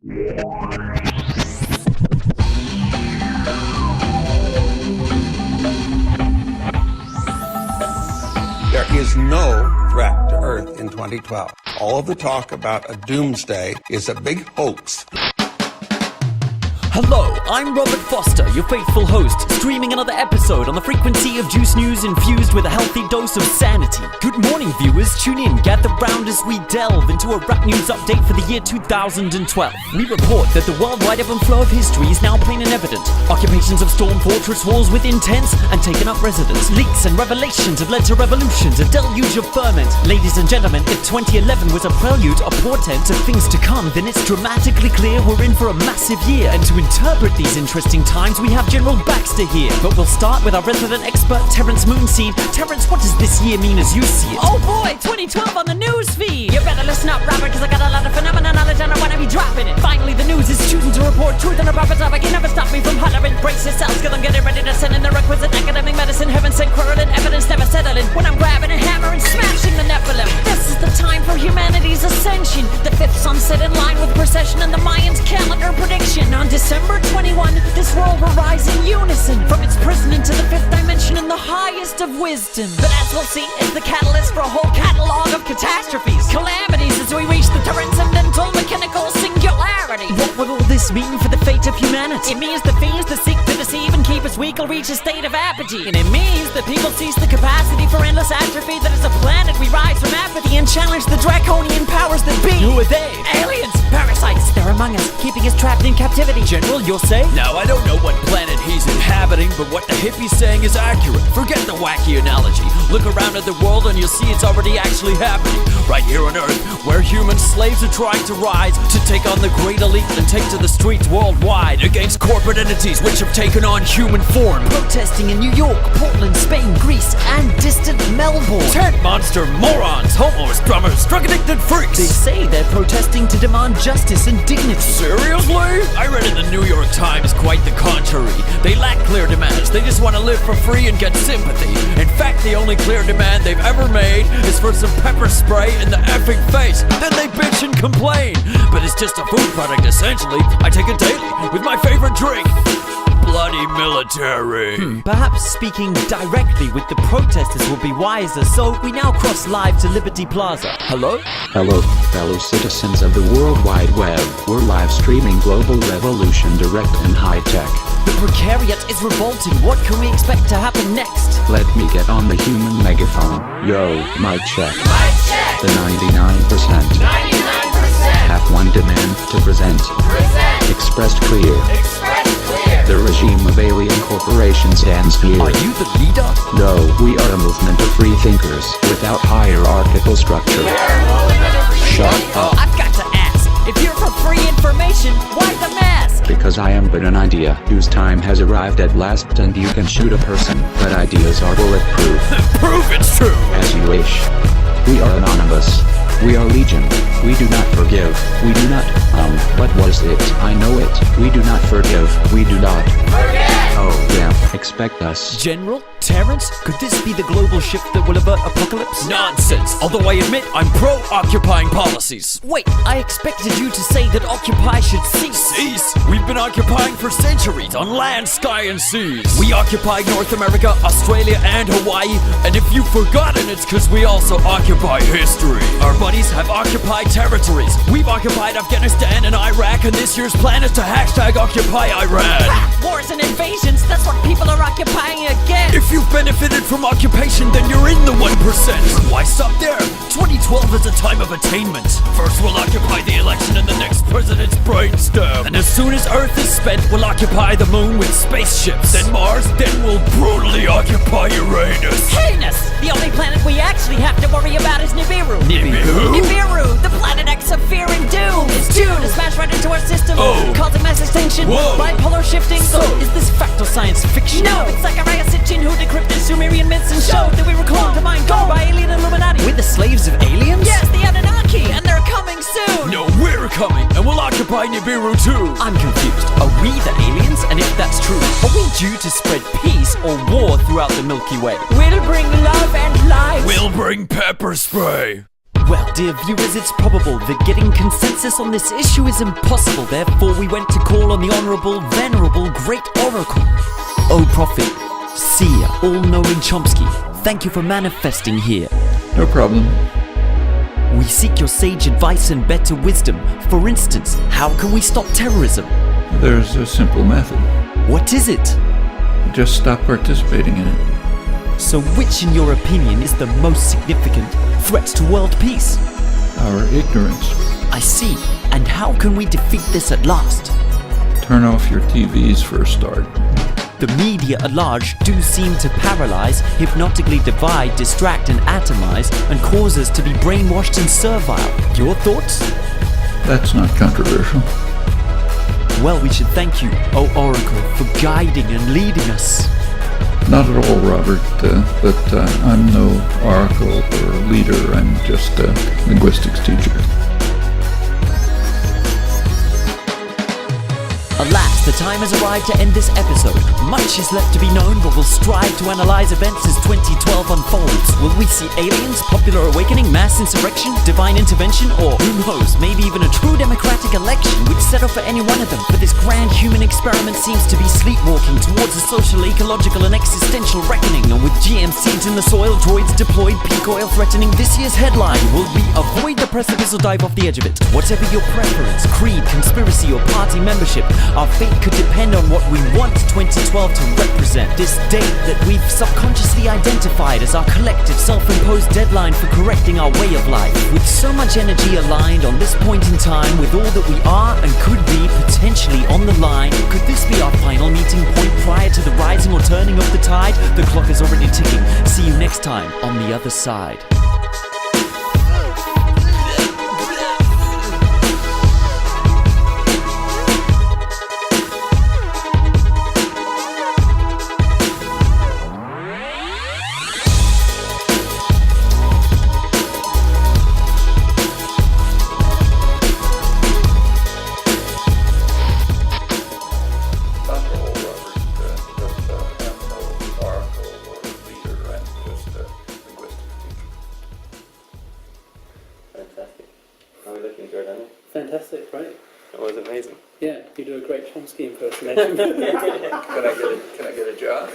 There is no threat to Earth in 2012. All of the talk about a doomsday is a big hoax. Hello, I'm Robert Foster, your faithful host, streaming another episode on the frequency of Juice News infused with a healthy dose of sanity. Good morning, viewers. Tune in, gather round as we delve into a rap news update for the year 2012. We report that the worldwide ebb and flow of history is now plain and evident. Occupations have stormed fortress walls with intense and taken up residence. Leaks and revelations have led to revolutions, a deluge of ferment. Ladies and gentlemen, if 2011 was a prelude, a portent of things to come, then it's dramatically clear we're in for a massive year. And to interpret these interesting times, we have General Baxter here. But we'll start with our resident expert, Terrence Moonseed. Terrence, what does this year mean as you see it? Oh boy, 2012 on the news feed. You better listen up, Robert, because I got a lot of phenomenal knowledge and I want to be dropping it. Finally, the news is choosing to report truth on a proper topic. You never stop me from hollering. Brace yourselves, because I'm getting ready to send in the requisite academic medicine. Heaven sent quarreling, evidence never settling. When I'm grabbing a hammer and smashing the Nephilim. This is the time for humanity's ascension. The fifth sunset in line with precession and the Mayans' calendar prediction. On December 21, this world will rise in unison from its prison into the fifth dimension in the highest of wisdom. But as we'll see, it's the catalyst for a whole catalog of catastrophes, calamities as we reach the transcendental mechanical singularity. What will all this mean for the fate of humanity? It means the fiends that seek to deceive and keep us weak will reach a state of apogee. And it means that people cease the capacity for endless atrophy. That as a planet we rise from apathy and challenge the draconian powers that be. Who are they? Aliens, parasites, they're among us, keeping us trapped in captivity. General, you'll say? Now, I don't know what planet he's inhabiting, but what the hippie's saying is accurate. Forget the wacky analogy. Look around at the world and you'll see it's already actually happening. Right here on Earth, where human slaves are trying to rise to take on the great elite and take to the streets worldwide against corporate entities which have taken on human form. Protesting in New York, Portland, Spain, Greece, and distant Melbourne. Tent monster morons, homos, drummers, drug-addicted freaks. They say they're protesting to demand justice and dignity. Seriously? I read in the New York Times quite the contrary. They lack clear demands. They just want to live for free and get sympathy. In fact, the only clear demand they've ever made is for some pepper spray in the effing face. Then they bitch and complain. But it's just a food product, essentially. I take it daily with my favorite drink. Bloody military. Perhaps speaking directly with the protesters will be wiser, so we now cross live to Liberty Plaza. Hello? Hello, fellow citizens of the World Wide Web. We're live streaming Global Revolution direct and high tech. The precariat is revolting. What can we expect to happen next? Let me get on the human megaphone. Yo, mic check. Mic check. The 99%. 99%. Have one demand to present. Expressed clear. The regime of alien corporation stands here. Are you the leader? No, we are a movement of free thinkers without hierarchical structure. Shut up. I've got to ask, if you're for free information, why the mask? Because I am but an idea whose time has arrived at last, and you can shoot a person, but ideas are bulletproof. Prove it's true. As you wish. We are anonymous. We are legion. We do not forgive. We do not, what was it? I know it. We do not forgive. We do not forget. Oh, yeah. Expect us. General? Terrence? Could this be the global shift that will avert apocalypse? Nonsense. Although I admit I'm pro-occupying policies. Wait, I expected you to say that Occupy should cease. Cease? We've been occupying for centuries on land, sky, and seas. We occupied North America, Australia, and Hawaii. And if you've forgotten, it's because we also occupy history. Our buddies have occupied territories. We've occupied Afghanistan and Iraq, and this year's plan is to hashtag Occupy Iran. Wars and invasions, that's what people are occupying again. If you've benefited from occupation, then you're in the 1%. Why stop there? 2012 is a time of attainment. First we'll occupy the election and the next president's brainstem. And as soon as Earth is spent, we'll occupy the moon with spaceships. Then Mars, then we'll brutally occupy Uranus. Heinous! The only planet we actually have to worry about is Nibiru. Nibiru? Nibiru, the planet X of fear and doom. It's doomed to smash right into our system. Oh. Causing mass extinction. Whoa. Bipolar shifting. So, is this fact or science fiction? No, it's Zachariah Sitchin who decrypted Sumerian myths and showed that we were cloned to mind gold by alien Illuminati. We're the slaves of aliens? Yes, the Anunnaki, and they're coming soon. No, we're coming, and we'll occupy Nibiru too. I'm confused. Are we the aliens? And if that's true, are we due to spread peace or war throughout the Milky Way? We'll bring love and light. We'll bring pepper spray. Well, dear viewers, it's probable that getting consensus on this issue is impossible. Therefore, we went to call on the honorable, venerable, great oracle. O prophet, seer, all-knowing Chomsky, thank you for manifesting here. No problem. We seek your sage advice and better wisdom. For instance, how can we stop terrorism? There's a simple method. What is it? Just stop participating in it. So which, in your opinion, is the most significant threat to world peace? Our ignorance. I see. And how can we defeat this at last? Turn off your TVs for a start. The media at large do seem to paralyze, hypnotically divide, distract and atomize, and cause us to be brainwashed and servile. Your thoughts? That's not controversial. Well, we should thank you, O Oracle, for guiding and leading us. Not at all, Robert, but I'm no oracle or leader. I'm just a linguistics teacher. Alas, the time has arrived to end this episode. Much is left to be known, but we'll strive to analyze events as 2012 unfolds. Will we see aliens, popular awakening, mass insurrection, divine intervention, or who knows, maybe even a true democratic election which set up for any one of them? But this grand human experiment seems to be sleepwalking towards a social, ecological, and existential reckoning. And with GM seeds in the soil, droids deployed, peak oil threatening this year's headline, will we avoid the precipice or dive off the edge of it? Whatever your preference, creed, conspiracy, or party membership, our fate could depend on what we want 2012 to represent. This date that we've subconsciously identified as our collective self-imposed deadline for correcting our way of life. With so much energy aligned on this point in time, with all that we are and could be potentially on the line, could this be our final meeting point prior to the rising or turning of the tide? The clock is already ticking. See you next time on the other side. Fantastic, right? That was amazing. Yeah, you do a great Chomsky impersonation. Can I get a job?